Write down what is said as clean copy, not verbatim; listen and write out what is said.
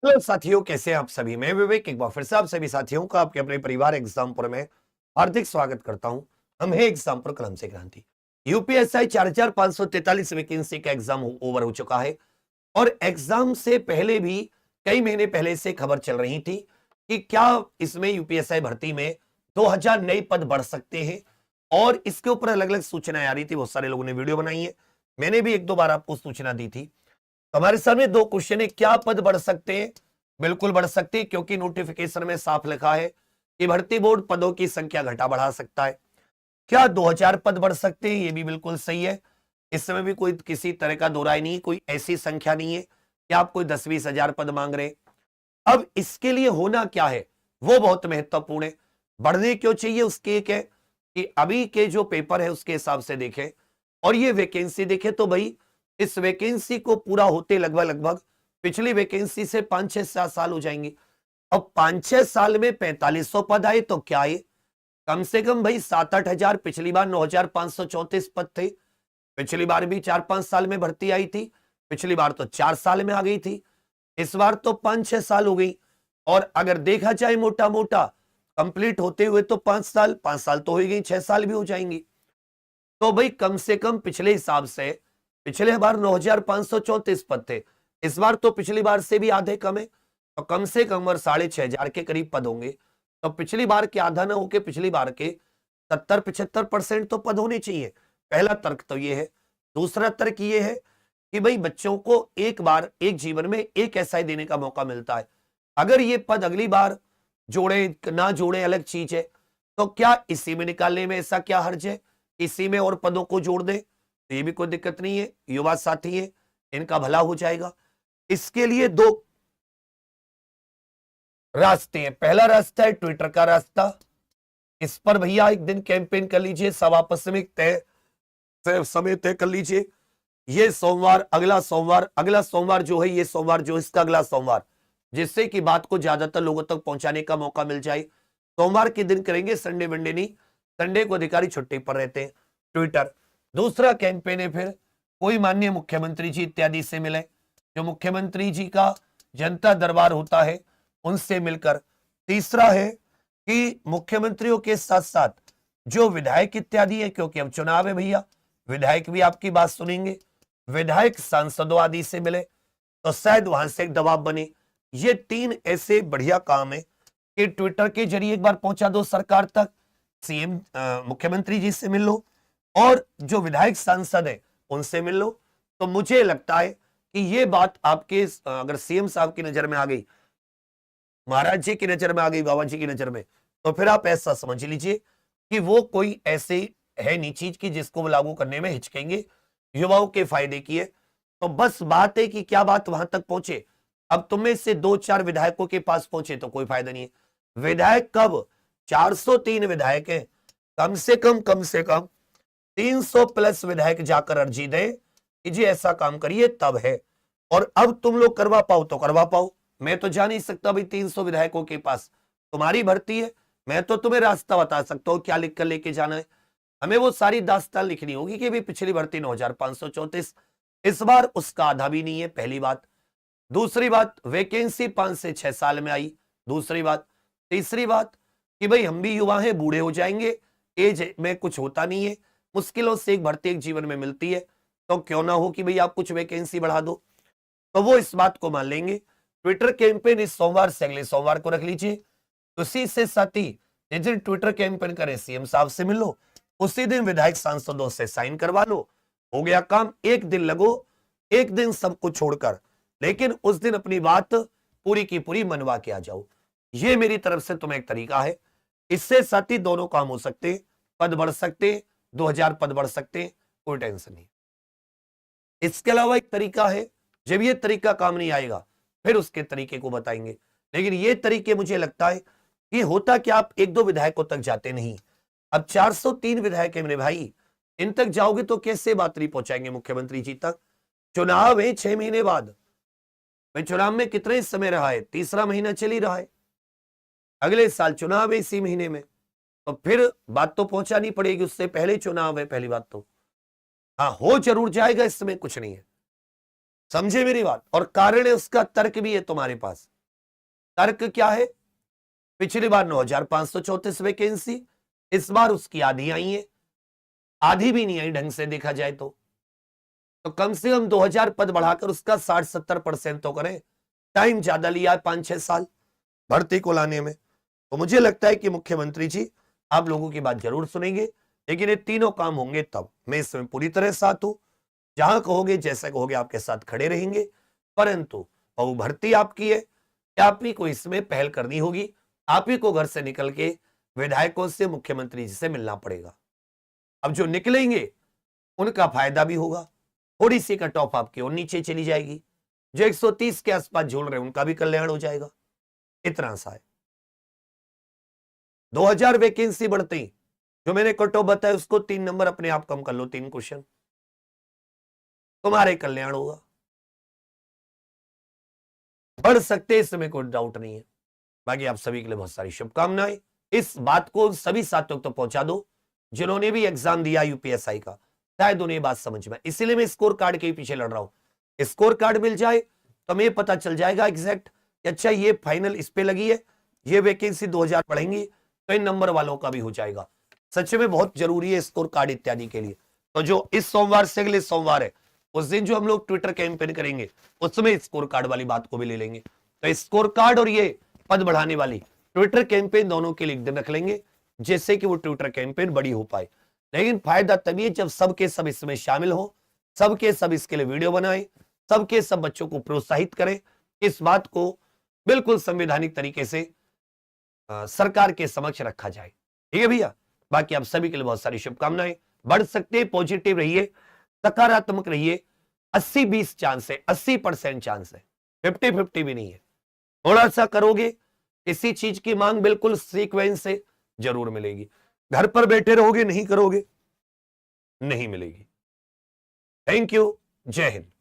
Hello साथियों, कैसे हैं आप सभी। मैं विवेक एक बार फिर से आप सभी साथियों का आपके अपने परिवार एग्जामपुर में हार्दिक स्वागत करता हूं। हम है एग्जामपुर कलम से क्रांति। यूपीएसआई 4543 वैकेंसी का एग्जाम ओवर हो चुका है और एग्जाम से पहले भी कई महीने पहले से खबर चल रही थी कि क्या इसमें यूपीएसआई भर्ती में 2000 नए पद बढ़ सकते हैं और इसके ऊपर अलग अलग सूचनाएं आ रही थी। बहुत सारे लोगों ने वीडियो बनाई है, मैंने भी एक दो बार आपको सूचना दी थी। हमारे सामने दो क्वेश्चन है, क्या पद बढ़ सकते हैं। बिल्कुल बढ़ सकते हैं, क्योंकि नोटिफिकेशन में साफ लिखा है कि भर्ती बोर्ड पदों की संख्या घटा बढ़ा सकता है। क्या 2000 पद बढ़ सकते हैं, ये भी बिल्कुल सही है। इस समय भी कोई किसी तरह का दो राय नहीं, कोई ऐसी संख्या नहीं है कि आप कोई 10-20 हजार पद मांग रहे हैं। अब इसके लिए होना क्या है वो बहुत महत्वपूर्ण है। बढ़ने क्यों चाहिए उसके एक है कि अभी के जो पेपर है उसके हिसाब से देखें और ये वैकेंसी देखें तो भाई इस वैकेंसी को पूरा होते लगभग लगभग पिछली वैकेंसी से 5-6-7 साल हो जाएंगे। अब 5-6 साल में 4500 पद आए तो क्या है, कम से कम भाई 7-8 हजार। पिछली बार 9534 पद थे, पिछली बार भी 4-5 साल में भर्ती आई थी, पिछली बार तो 4 साल में आ गई थी, इस बार तो 5-6 साल हो गई। और अगर देखा जाए मोटा मोटा कंप्लीट होते हुए तो 5 साल तो हो गई, 6 साल भी हो जाएंगी। तो भाई कम से कम पिछले हिसाब से पिछले बार 9534 पद थे, इस बार तो पिछली बार से भी आधे कम है, तो कम से कम और 6500 के करीब पद होंगे। तो पिछली बार के आधा ना होके पिछली बार के 70-75% तो पद होने चाहिए। पहला तर्क तो ये है। दूसरा तर्क ये है कि भाई बच्चों को एक बार एक जीवन में एक एसआई देने का मौका मिलता है। अगर ये पद अगली बार जोड़े ना जोड़े अलग चीज है, तो क्या इसी में निकालने में ऐसा क्या हर्ज है, इसी में और पदों को जोड़ दे तो ये भी कोई दिक्कत नहीं है। युवा साथी है, इनका भला हो जाएगा। इसके लिए दो रास्ते हैं। पहला रास्ता है ट्विटर का रास्ता, इस पर भैया एक दिन कैंपेन कर लीजिए, सब आपस में समय तय कर लीजिए। ये सोमवार, अगला सोमवार जो है, ये सोमवार जो इसका अगला सोमवार, जिससे कि बात को ज्यादातर लोगों तक पहुंचाने का मौका मिल जाए। सोमवार के दिन करेंगे, संडे मंडे नहीं, संडे को अधिकारी छुट्टी पर रहते हैं। ट्विटर। दूसरा कैंपेन है फिर कोई माननीय मुख्यमंत्री जी इत्यादि से मिले, जो मुख्यमंत्री जी का जनता दरबार होता है उनसे मिलकर। तीसरा है कि मुख्यमंत्रियों के साथ साथ जो विधायक इत्यादि है, क्योंकि अब चुनाव है भैया, विधायक भी आपकी बात सुनेंगे, विधायक सांसदों आदि से मिले तो शायद वहां से एक दबाव बने। ये 3 ऐसे बढ़िया काम है कि ट्विटर के जरिए एक बार पहुंचा दो सरकार तक, सीएम मुख्यमंत्री जी से मिल लो और जो विधायक सांसद है उनसे मिल लो। तो मुझे लगता है कि ये बात आपके अगर सीएम साहब की नजर में आ गई, महाराज जी की नजर में आ गई, बाबा जी की नजर में, तो फिर आप ऐसा समझ लीजिए कि वो कोई ऐसे है नहीं चीज की जिसको वो लागू करने में हिचकेंगे, युवाओं के फायदे की है। तो बस बात है कि क्या बात वहां तक पहुंचे। अब तुम्हें से 2-4 विधायकों के पास पहुंचे तो कोई फायदा नहीं है। विधायक कब, 403 विधायक हैं, कम से कम 300 प्लस विधायक जाकर अर्जी दें कि जी ऐसा काम करिए, तब है। और अब तुम लोग करवा पाओ तो करवा पाओ, मैं तो जा नहीं सकता भाई 300 विधायकों के पास, तुम्हारी भर्ती है, मैं तो तुम्हें रास्ता बता सकता हूं क्या लिख कर लेके जाना है। हमें वो सारी दास्तान लिखनी होगी कि भाई पिछली भर्ती 9534, इस बार उसका आधा भी नहीं है, पहली बात। दूसरी बात, वैकेंसी 5 से 6 साल में आई, दूसरी बात। तीसरी बात कि भाई हम भी युवा हैं, बूढ़े हो जाएंगे, एज में कुछ होता नहीं है, मुश्किलों से एक भर्ती एक जीवन में मिलती है, तो क्यों ना हो कि भाई आप कुछ वैकेंसी बढ़ा दो, तो वो इस बात को मान लेंगे। ट्विटर कैंपेन इस सोमवार से अगले सोमवार को रख लीजिए। उसी से साथ ही जिस दिन ट्विटर कैंपेन करें, सीएम साहब से मिल लो, उसी दिन विधायक सांसदों से साइन करवा लो, हो गया काम। एक दिन लगो, एक दिन सबको छोड़कर, लेकिन उस दिन अपनी बात पूरी की पूरी मनवा के आ जाओ। ये मेरी तरफ से तुम्हें एक तरीका है। इससे साथ ही दोनों काम हो सकते हैं, पद बढ़ सकते हैं, 2000 पद बढ़ सकते हैं, कोई टेंशन नहीं। इसके अलावा एक तरीका है, जब ये तरीका काम नहीं आएगा फिर उसके तरीके को बताएंगे। लेकिन ये तरीके मुझे लगता है कि होता क्या, आप 1-2 विधायकों तक जाते नहीं। अब 403 विधायक है मेरे भाई, इन तक जाओगे तो कैसे बात नहीं पहुंचाएंगे मुख्यमंत्री जी तक। चुनाव है 6 महीने बाद, भाई चुनाव में कितने समय रहा है, तीसरा महीना चल ही रहा है, अगले साल चुनाव है इसी महीने में, तो फिर बात तो पहुंचानी पड़ेगी, उससे पहले चुनाव है, पहली बात तो। हाँ, हो जरूर जाएगा, इसमें कुछ नहीं है, समझे मेरी बात। और कारण है उसका, तर्क भी है तुम्हारे पास, तर्क क्या है? पिछली बार 9,534 वैकेंसी, इस बार उसकी आधी आई है, आधी भी नहीं आई ढंग से देखा जाए तो कम से कम 2,000 पद बढ़ाकर उसका 60-70% तो करें। टाइम ज्यादा लिया है, 5-6 साल भर्ती को लाने में। तो मुझे लगता है कि मुख्यमंत्री जी आप लोगों की बात जरूर सुनेंगे, लेकिन ये तीनों काम होंगे तब। मैं इसमें पूरी तरह साथ हूं, जहां कहोगे जैसा कहोगे आपके साथ खड़े रहेंगे, परंतु बहु भर्ती आपकी है, आप ही को इसमें पहल करनी होगी। आप ही को घर से निकल के विधायकों से, मुख्यमंत्री जी से मिलना पड़ेगा। अब जो निकलेंगे उनका फायदा भी होगा, थोड़ी सी कट ऑफ आपकी और नीचे चली जाएगी, जो 130 के आसपास झूल रहे उनका भी कल्याण हो जाएगा। इतना सा है। 2,000 वैकेंसी बढ़ते ही जो मैंने कट ऑफ बताया उसको 3 नंबर अपने आप कम कर लो, 3 क्वेश्चन, तुम्हारे कल्याण होगा। बढ़ सकते इसमें कोई डाउट नहीं है। बाकी आप सभी के लिए बहुत सारी शुभकामनाएं। इस बात को सभी साथियों तक तो पहुंचा दो जिन्होंने भी एग्जाम दिया यूपीएसआई का, शायद उन्हें बात समझ में, इसीलिए मैं स्कोर कार्ड के पीछे लड़ रहा हूं। स्कोर कार्ड मिल जाए तो हमें पता चल जाएगा एग्जैक्ट, अच्छा ये फाइनल इस पे लगी है, ये वैकेंसी 2,000 बढ़ेंगी तो इन नंबर वालों का भी हो जाएगा। सच में बहुत जरूरी है स्कोर कार्ड इत्यादि के लिए। तो जो इस सोमवार से अगले सोमवार है उस दिन जो हम लोग ट्विटर कैंपेन करेंगे उसमें स्कोर कार्ड वाली बात को भी ले लेंगे। तो स्कोर कार्ड और ये पद बढ़ाने वाली ट्विटर कैंपेन दोनों के लिए एक दिन रख लेंगे, जैसे कि वो ट्विटर कैंपेन बड़ी हो पाए। लेकिन फायदा तभी है जब सबके सब इसमें शामिल हो, सबके सब इसके लिए वीडियो बनाए, सबके सब बच्चों को प्रोत्साहित करें, इस बात को बिल्कुल संवैधानिक तरीके से सरकार के समक्ष रखा जाए। ठीक है भैया, बाकी आप सभी के लिए बहुत सारी शुभकामनाएं। बढ़ सकते, पॉजिटिव रहिए, सकारात्मक रहिए। 80-20 चांस है, 80% चांस है, 50-50 भी नहीं है। थोड़ा सा करोगे, किसी चीज की मांग बिल्कुल सीक्वेंस से जरूर मिलेगी। घर पर बैठे रहोगे, नहीं करोगे, नहीं मिलेगी। थैंक यू, जय हिंद।